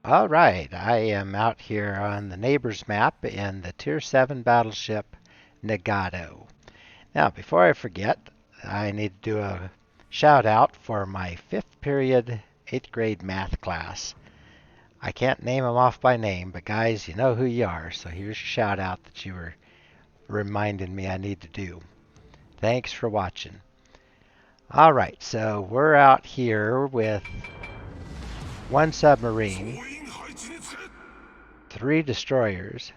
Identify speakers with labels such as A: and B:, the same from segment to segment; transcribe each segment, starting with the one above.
A: All right, I am out here on the neighbor's map in the Tier 7 battleship Nagato. Now, before I forget, I need to do a shout out for my 5th period 8th grade math class. I can't name them off by name, but guys, you know who you are, so here's your shout out that you were reminding me I need to do. Thanks for watching. All right, so we're out here with one submarine, 3 destroyers,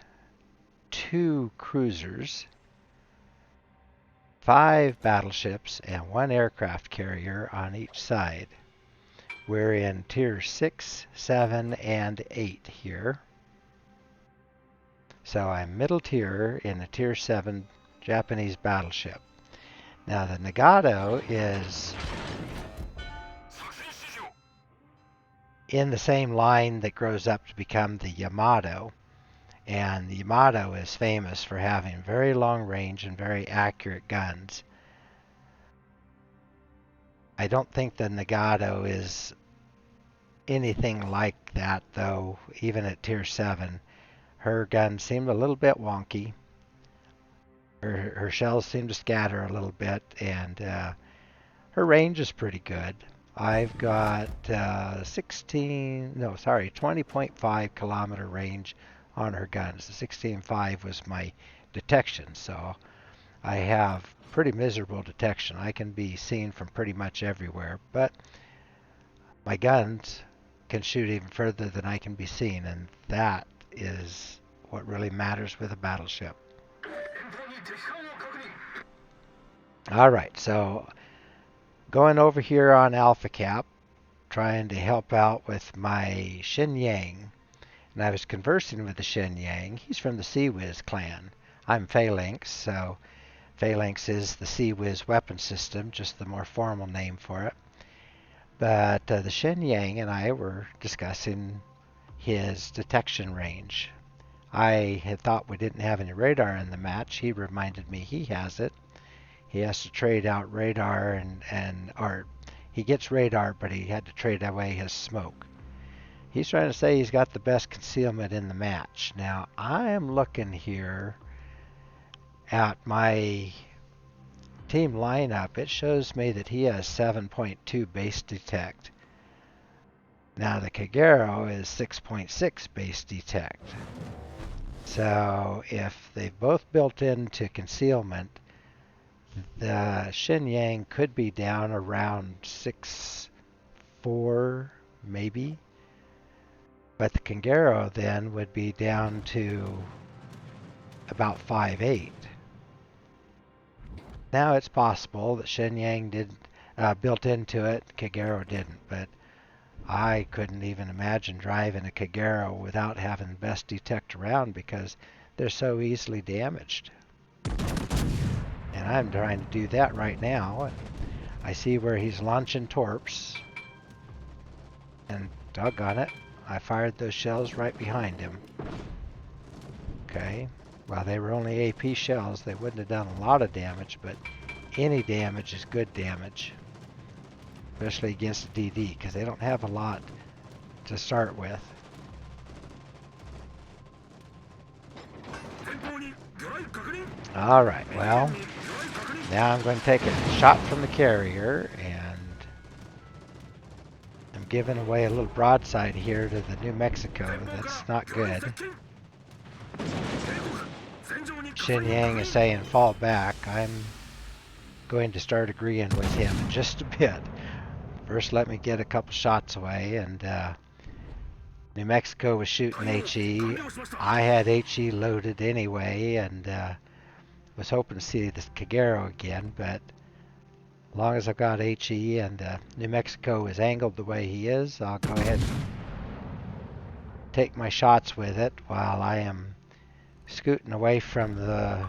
A: 2 cruisers, 5 battleships, and 1 aircraft carrier on each side. We're in Tier 6, 7, and 8 here. So I'm middle tier in a Tier 7 Japanese battleship. Now the Nagato is in the same line that grows up to become the Yamato. And the Yamato is famous for having very long range and very accurate guns. I don't think the Nagato is anything like that, though, even at Tier 7. Her guns seem a little bit wonky. Her shells seem to scatter a little bit, and her range is pretty good. I've got 20.5 kilometer range on her guns. The 16.5 was my detection, so I have pretty miserable detection. I can be seen from pretty much everywhere, but my guns can shoot even further than I can be seen, and that is what really matters with a battleship. Alright, so going over here on Alpha Cap, trying to help out with my Shin Yang. And I was conversing with the Shin Yang. He's from the Sea-Wiz clan. I'm Phalanx, so Phalanx is the Sea-Wiz weapon system, just the more formal name for it. But the Shin Yang and I were discussing his detection range. I had thought we didn't have any radar in the match. He reminded me he has it. He has to trade out radar or he gets radar, but he had to trade away his smoke. He's trying to say he's got the best concealment in the match. Now, I am looking here at my team lineup. It shows me that he has 7.2 base detect. Now, the Kagero is 6.6 base detect. So, if they've both built into concealment, the Shin Yang could be down around 6.4, maybe. But the Kagero then would be down to about 5.8. Now it's possible that Shin Yang did built into it, Kagero didn't, but I couldn't even imagine driving a Kagero without having the best detect around because they're so easily damaged. And I'm trying to do that right now. I see where he's launching torps. And doggone it, I fired those shells right behind him. Okay, well they were only AP shells. They wouldn't have done a lot of damage, but any damage is good damage. Especially against DD, because they don't have a lot to start with. Alright, well, now I'm going to take a shot from the carrier, and I'm giving away a little broadside here to the New Mexico. That's not good. Shin Yang is saying fall back. I'm going to start agreeing with him in just a bit. First, let me get a couple shots away, and New Mexico was shooting HE. I had HE loaded anyway, and was hoping to see this Kagero again, but as long as I've got HE and New Mexico is angled the way he is, I'll go ahead and take my shots with it while I am scooting away from the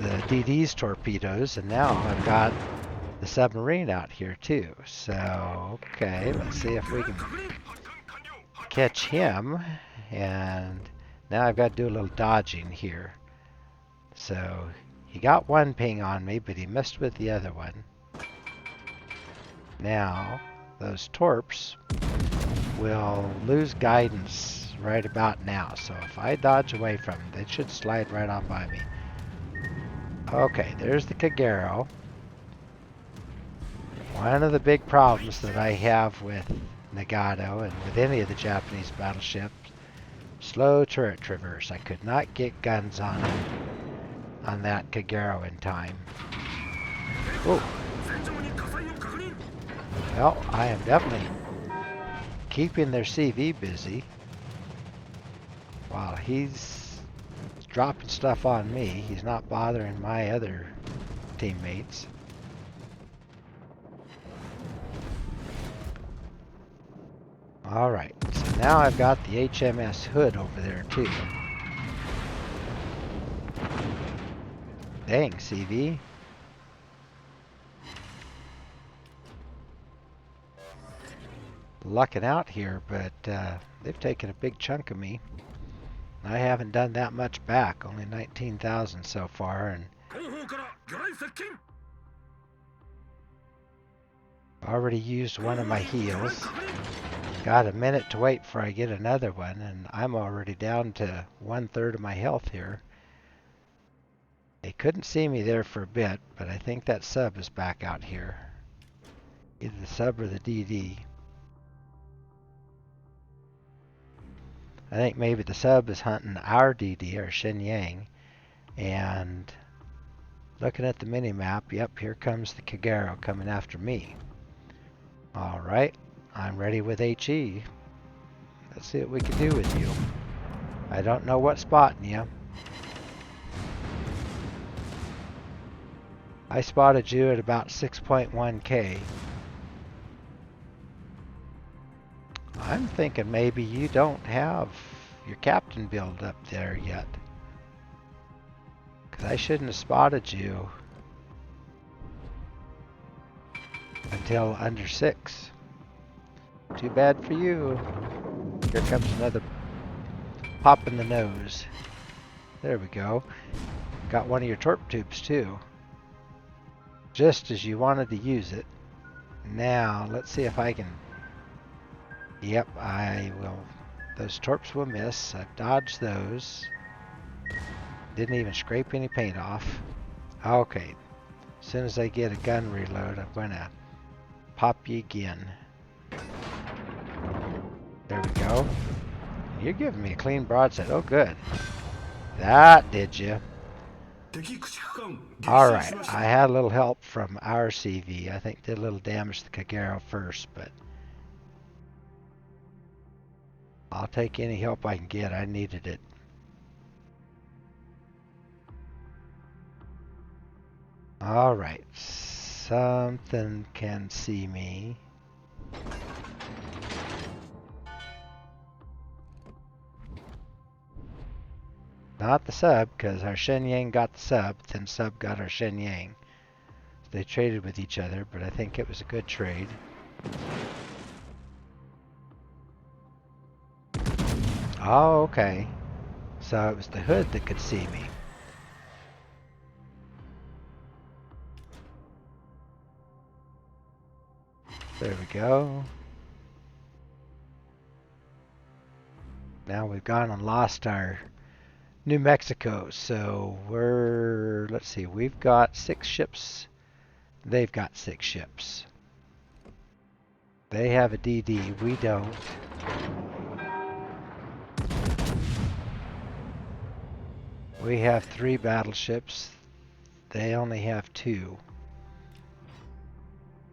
A: DD's torpedoes, and now I've got the submarine out here too. So, okay, let's see if we can catch him. And now I've got to do a little dodging here. So, he got one ping on me, but he missed with the other one. Now, those torps will lose guidance right about now. So if I dodge away from them, they should slide right on by me. Okay, there's the Kagero. One of the big problems that I have with Nagato and with any of the Japanese battleships, slow turret traverse. I could not get guns on that Kagero in time. Oh. Well, I am definitely keeping their CV busy while he's dropping stuff on me. He's not bothering my other teammates. Alright, so now I've got the HMS Hood over there too. Dang, CV. Lucking out here, but they've taken a big chunk of me. I haven't done that much back, only 19,000 so far, and already used one of my heals. Got a minute to wait before I get another one, and I'm already down to 1/3 of my health here. They couldn't see me there for a bit, but I think that sub is back out here. Either the sub or the DD. I think maybe the sub is hunting our DD, or Shenyang, and looking at the mini-map, yep, here comes the Kagero coming after me. Alright, I'm ready with HE. Let's see what we can do with you. I don't know what's spotting you. I spotted you at about 6.1k. I'm thinking maybe you don't have your captain build up there yet. Because I shouldn't have spotted you until under 6. Too bad for you. Here comes another pop in the nose. There we go. Got one of your torp tubes too. Just as you wanted to use it. Now, let's see if I can... Yep, I will. Those torps will miss. I've dodged those. Didn't even scrape any paint off. Okay. As soon as I get a gun reload, I'm going to pop you again. There we go. You're giving me a clean broadside. Oh, good. That did you. Alright, I had a little help from our CV. I think did a little damage to the Kagero first, but I'll take any help I can get. I needed it. Alright, something can see me. Not the sub, because our Shenyang got the sub, then sub got our Shenyang. They traded with each other, but I think it was a good trade. Oh, okay. So it was the Hood that could see me. There we go. Now we've gone and lost our New Mexico, so we're, let's see, we've got 6 ships. They've got 6 ships. They have a DD, we don't. We have 3 battleships. They only have 2.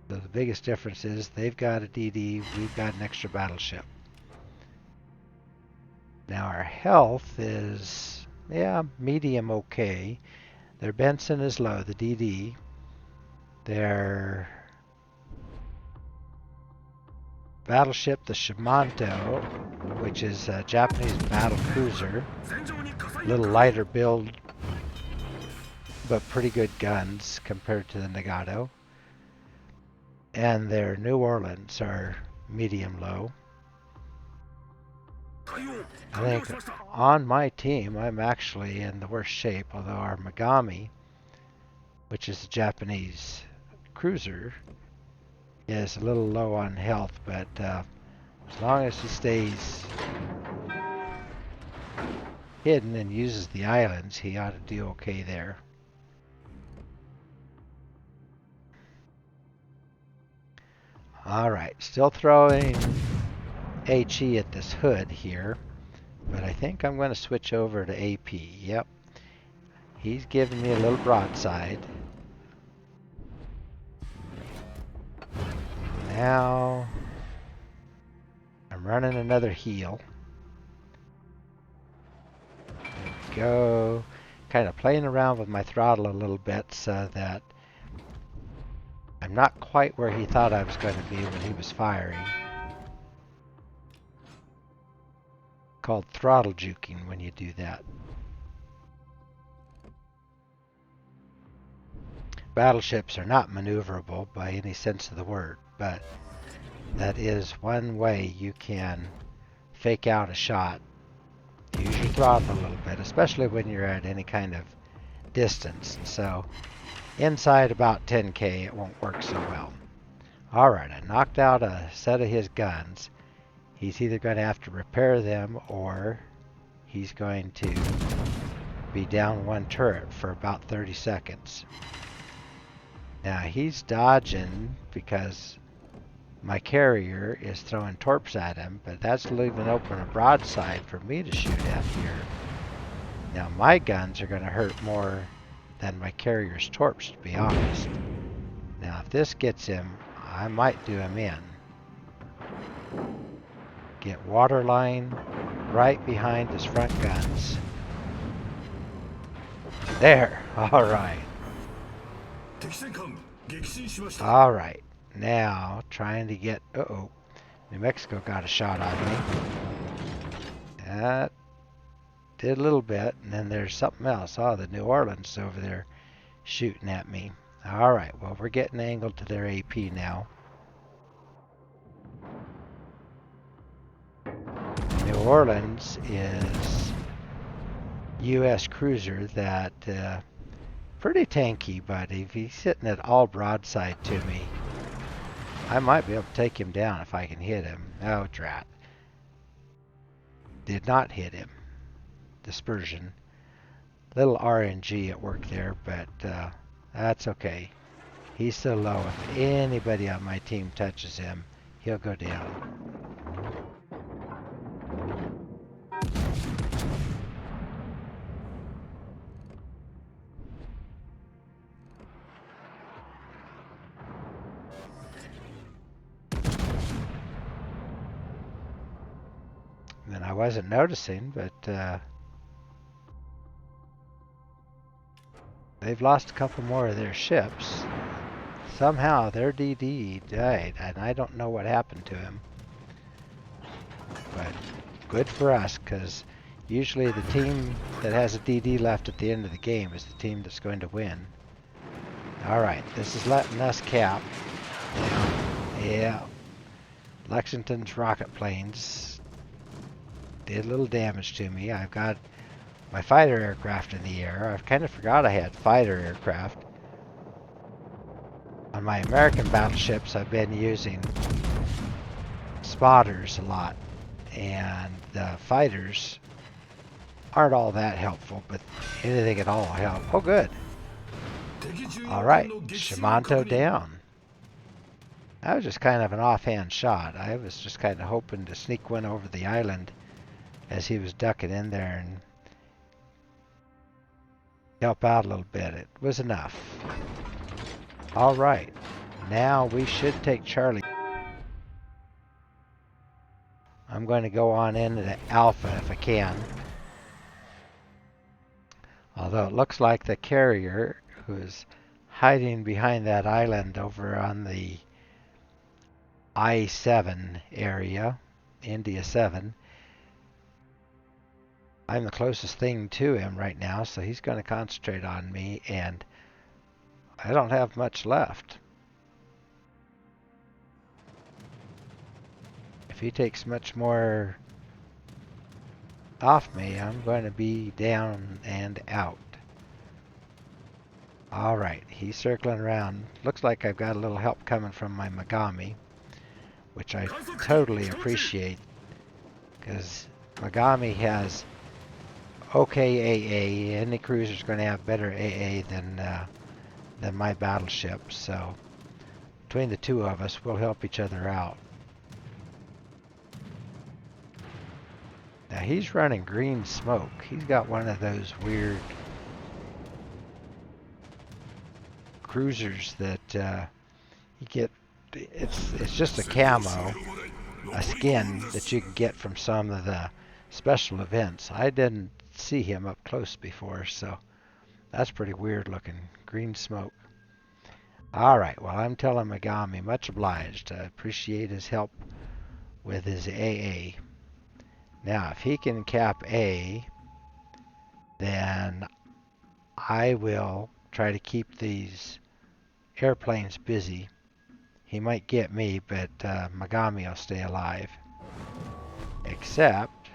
A: So the biggest difference is they've got a DD, we've got an extra battleship. Now our health is, yeah, medium okay. Their Benson is low, the DD. Their battleship, the Shimanto, which is a Japanese battle cruiser, a little lighter build, but pretty good guns compared to the Nagato. And their New Orleans are medium low. I think on my team, I'm actually in the worst shape, although our Megami, which is a Japanese cruiser, is a little low on health, but As long as he stays hidden and uses the islands, he ought to do okay there. Alright, still throwing HE at this hood here, but I think I'm going to switch over to AP. Yep, he's giving me a little broadside. Now I'm running another heal. There we go. Kind of playing around with my throttle a little bit so that I'm not quite where he thought I was going to be when he was firing. Called throttle juking when you do that. Battleships are not maneuverable by any sense of the word, but that is one way you can fake out a shot. Use your throttle a little bit, especially when you're at any kind of distance. So inside about 10K it won't work so well. Alright, I knocked out a set of his guns. He's either going to have to repair them or he's going to be down one turret for about 30 seconds. Now he's dodging because my carrier is throwing torps at him, but that's leaving open a broadside for me to shoot at here. Now my guns are going to hurt more than my carrier's torps, to be honest. Now if this gets him, I might do him in. Get waterline right behind his front guns. There! Alright. Alright. Now, trying to get... Uh-oh. New Mexico got a shot on me. That did a little bit. And then there's something else. Oh, the New Orleans over there shooting at me. Alright, well, we're getting angled to their AP now. New Orleans is U.S. cruiser that pretty tanky, but if he's sitting at all broadside to me, I might be able to take him down if I can hit him. Oh, drat. Did not hit him. Dispersion. Little RNG at work there, but that's okay. He's so low. If anybody on my team touches him, he'll go down. And I wasn't noticing, but they've lost a couple more of their ships. Somehow their DD died, and I don't know what happened to him. But good for us, because usually the team that has a DD left at the end of the game is the team that's going to win. Alright, this is letting us cap. Yeah. Lexington's rocket planes did a little damage to me. I've got my fighter aircraft in the air. I've kind of forgot I had fighter aircraft. On my American battleships, I've been using spotters a lot, and the fighters aren't all that helpful, but anything at all help. Oh, good. Alright, Shimanto down. That was just kind of an offhand shot. I was just kind of hoping to sneak one over the island as he was ducking in there and help out a little bit. It was enough. Alright, now we should take Charlie. I'm going to go on into Alpha if I can. Although it looks like the carrier, who is hiding behind that island over on the I-7 area, India 7. I'm the closest thing to him right now, so he's going to concentrate on me, and I don't have much left. If he takes much more off me, I'm going to be down and out. Alright, he's circling around. Looks like I've got a little help coming from my Megami. which I totally appreciate, because Megami has okay AA. Any cruiser's going to have better AA than my battleship, so between the two of us, we'll help each other out. Now he's running green smoke. He's got one of those weird cruisers that you get. It's just a camo, a skin that you can get from some of the special events. I didn't see him up close before, so that's pretty weird looking. Green smoke. Alright, well, I'm telling Megami, much obliged. I appreciate his help with his AA. Now, if he can cap A, then I will try to keep these airplanes busy. He might get me, but Megami will stay alive. Except,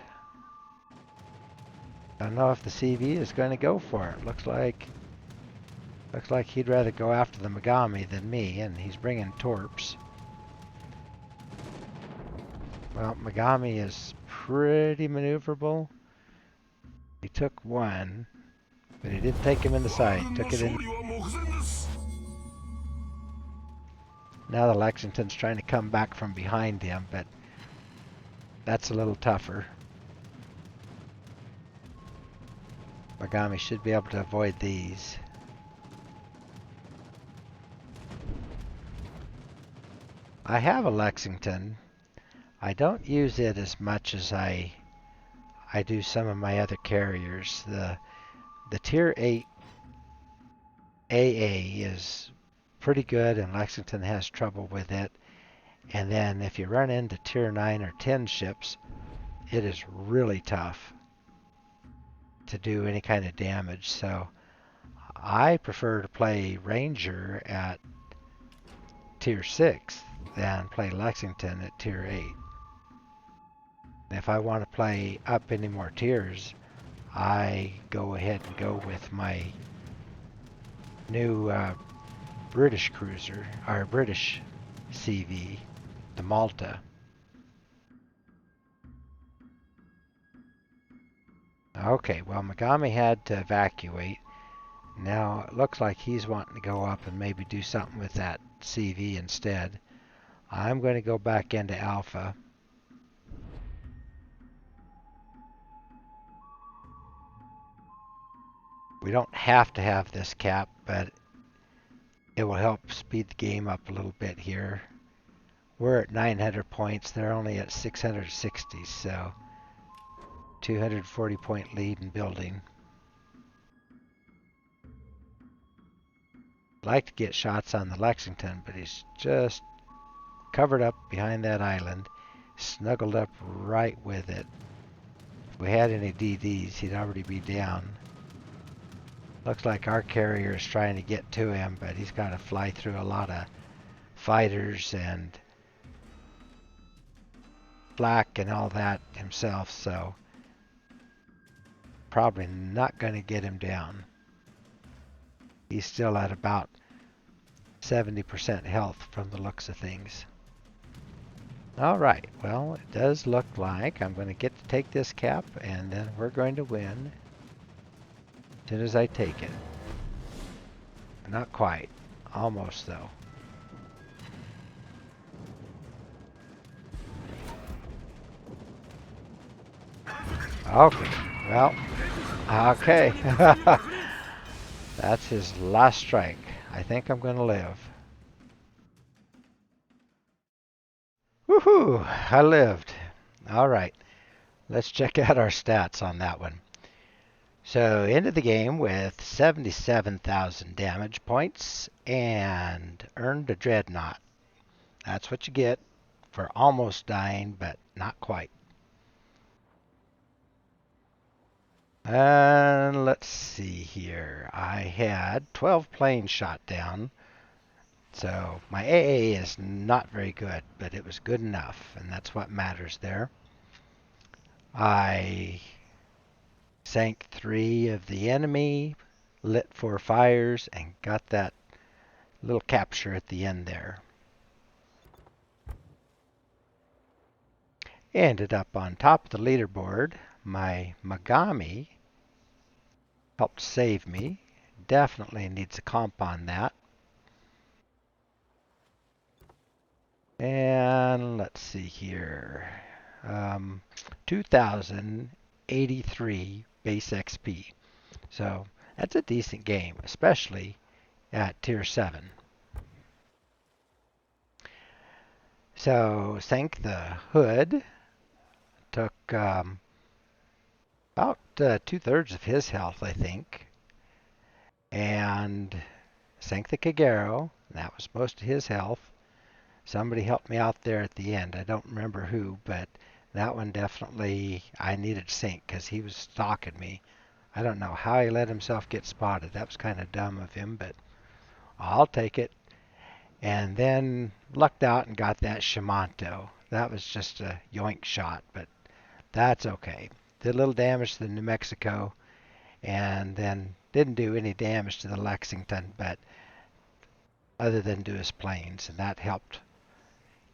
A: I don't know if the CV is going to go for it. Looks like he'd rather go after the Megami than me, and he's bringing torps. Well, Megami is pretty maneuverable. He took one, but he didn't take him in the side. Took it in. Now the Lexington's trying to come back from behind him, but that's a little tougher. Megami should be able to avoid these. I have a Lexington. I don't use it as much as I do some of my other carriers. The Tier 8 AA is pretty good, and Lexington has trouble with it. And then if you run into Tier 9 or 10 ships, it is really tough to do any kind of damage. So I prefer to play Ranger at Tier 6 than play Lexington at Tier 8. And if I want to play up any more tiers, I go ahead and go with my new British cruiser, or British CV, the Malta. Okay, well, Megami had to evacuate. Now it looks like he's wanting to go up and maybe do something with that CV instead. I'm going to go back into Alpha. We don't have to have this cap, but it will help speed the game up a little bit here. We're at 900 points. They're only at 660, so 240 point lead in building. I'd like to get shots on the Lexington, but he's just covered up behind that island, snuggled up right with it. If we had any DDs, he'd already be down. Looks like our carrier is trying to get to him, but he's got to fly through a lot of fighters and flak and all that himself, so probably not going to get him down. He's still at about 70% health from the looks of things. Alright, well, it does look like I'm going to get to take this cap, and then we're going to win as soon as I take it. Not quite. Almost, though. Okay, well, okay. That's his last strike. I think I'm going to live. Woohoo! I lived. Alright, let's check out our stats on that one. So, into the game with 77,000 damage points and earned a dreadnought. That's what you get for almost dying, but not quite. And let's see here. I had 12 planes shot down. So my AA is not very good, but it was good enough, and that's what matters there. I sank 3 of the enemy, lit 4 fires, and got that little capture at the end there. Ended up on top of the leaderboard. My Megami helped save me. Definitely needs a comp on that. And let's see here. 2083 base XP. So that's a decent game, especially at tier 7. So sank the hood. Took about 2/3 of his health, I think. And sank the Kagero. That was most of his health. Somebody helped me out there at the end. I don't remember who, but that one definitely I needed to sink because he was stalking me. I don't know how he let himself get spotted. That was kind of dumb of him, but I'll take it. And then lucked out and got that Shimanto. That was just a yoink shot, but that's okay. Did a little damage to the New Mexico and then didn't do any damage to the Lexington, but other than to his planes, and that helped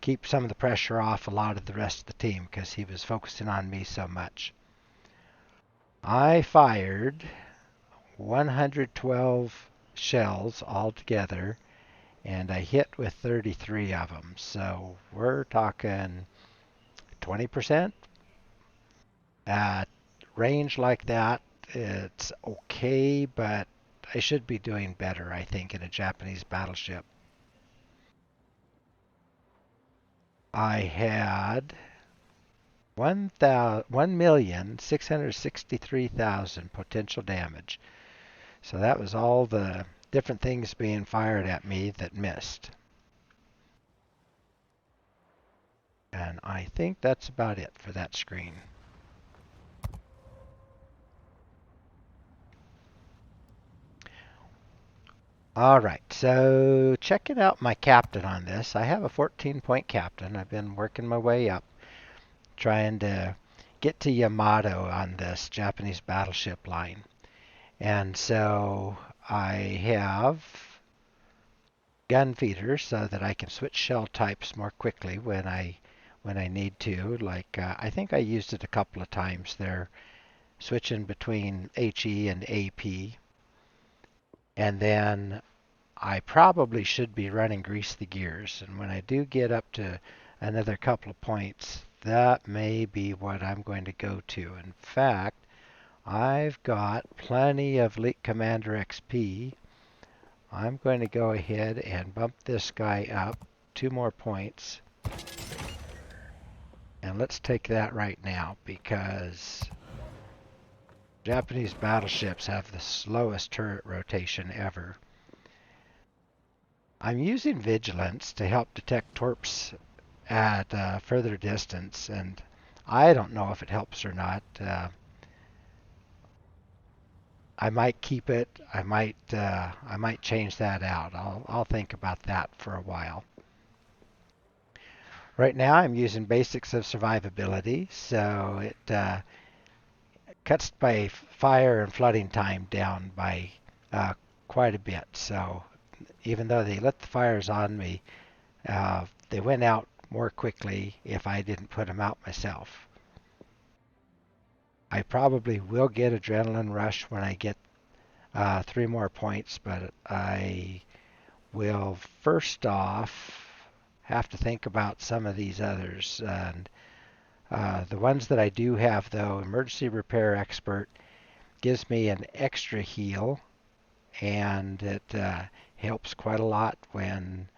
A: keep some of the pressure off a lot of the rest of the team because he was focusing on me so much. I fired 112 shells altogether, and I hit with 33 of them. So we're talking 20%. At range like that, it's okay, but I should be doing better, I think, in a Japanese battleship. I had 1,663,000 potential damage. So that was all the different things being fired at me that missed. And I think that's about it for that screen. All right, so checking out my captain on this. I have a 14-point captain. I've been working my way up, trying to get to Yamato on this Japanese battleship line. And so I have gun feeders so that I can switch shell types more quickly when I need to. Like I think I used it a couple of times there, switching between HE and AP. And then I probably should be running grease the gears. And when I do get up to another couple of points, that may be what I'm going to go to. In fact, I've got plenty of Elite Commander XP. I'm going to go ahead and bump this guy up 2 more points. And let's take that right now because Japanese battleships have the slowest turret rotation ever. I'm using Vigilance to help detect torps at further distance, and I don't know if it helps or not. I might keep it. I might change that out. I'll think about that for a while. Right now, I'm using basics of survivability, so it cuts my fire and flooding time down by quite a bit. So even though they lit the fires on me, they went out more quickly if I didn't put them out myself. I probably will get adrenaline rush when I get 3 more points, but I will first off have to think about some of these others. And the ones that I do have, though, Emergency Repair Expert gives me an extra heal, and it helps quite a lot when,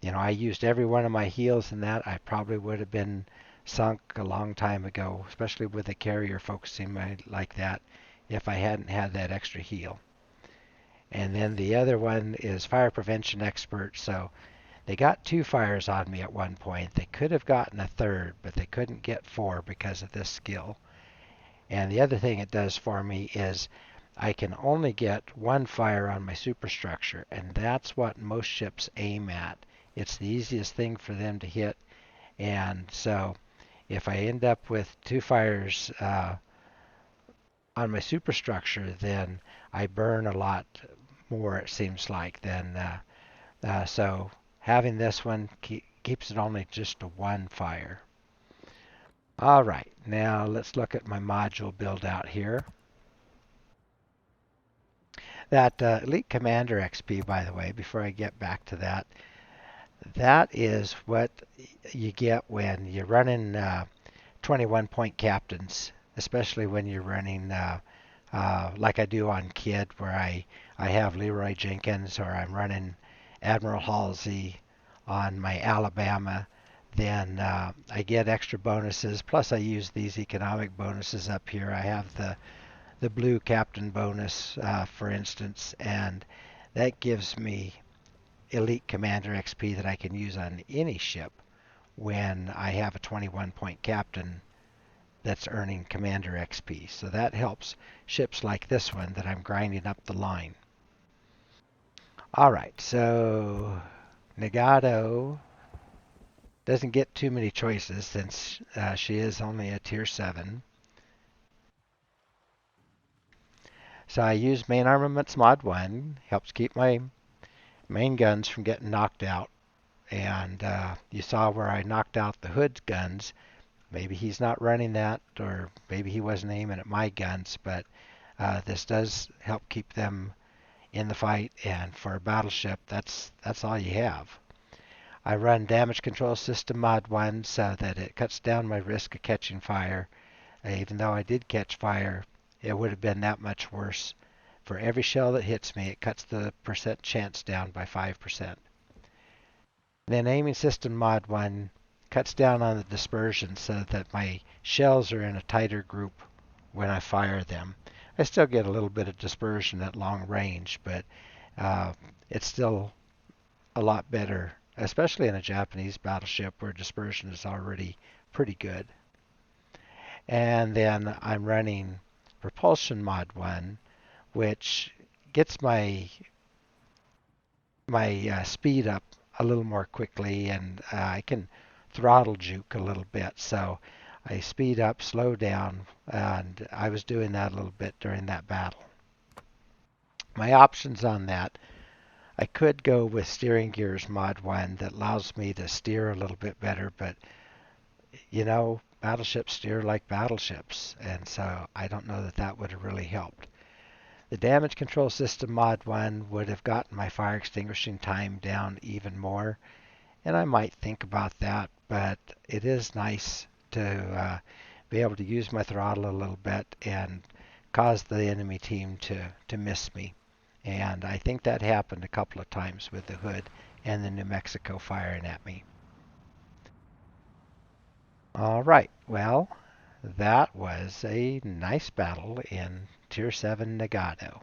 A: I used every one of my heals in that. I probably would have been sunk a long time ago, especially with a carrier focusing like that, if I hadn't had that extra heal. And then the other one is Fire Prevention Expert. So they got 2 fires on me at one point. They could have gotten a third, but they couldn't get 4 because of this skill. And the other thing it does for me is I can only get 1 fire on my superstructure, and that's what most ships aim at. It's the easiest thing for them to hit, and so if I end up with 2 fires on my superstructure, then I burn a lot more, it seems like. So having this one keeps it only just to 1 fire. All right, now let's look at my module build out here. That Elite Commander XP, by the way, before I get back to that, that is what you get when you're running 21 point captains, especially when you're running like I do on Kid, where I have Leroy Jenkins, or I'm running Admiral Halsey on my Alabama. Then I get extra bonuses. Plus, I use these economic bonuses up here. I have the blue captain bonus, for instance, and that gives me elite commander XP that I can use on any ship when I have a 21 point captain that's earning commander XP. So that helps ships like this one that I'm grinding up the line. All right, so Nagato doesn't get too many choices since she is only a tier 7. So I use main armaments mod 1, helps keep my main guns from getting knocked out. And you saw where I knocked out the Hood's guns. Maybe he's not running that, or maybe he wasn't aiming at my guns, but this does help keep them in the fight. And for a battleship, that's all you have. I run damage control system mod 1 so that it cuts down my risk of catching fire. Even though I did catch fire, it would have been that much worse. For every shell that hits me, it cuts the percent chance down by 5%. Then aiming system mod 1 cuts down on the dispersion so that my shells are in a tighter group when I fire them. I still get a little bit of dispersion at long range, but it's still a lot better, especially in a Japanese battleship where dispersion is already pretty good. And then I'm running propulsion mod 1, which gets my speed up a little more quickly, and I can throttle juke a little bit. So I speed up, slow down, and I was doing that a little bit during that battle. My options on that, I could go with steering gears mod 1 that allows me to steer a little bit better, but battleships steer like battleships, and so I don't know that that would have really helped. The damage control system mod 1 would have gotten my fire extinguishing time down even more, and I might think about that, but it is nice to be able to use my throttle a little bit and cause the enemy team to miss me. And I think that happened a couple of times with the Hood and the New Mexico firing at me. All right, well, that was a nice battle in Tier 7 Nagato.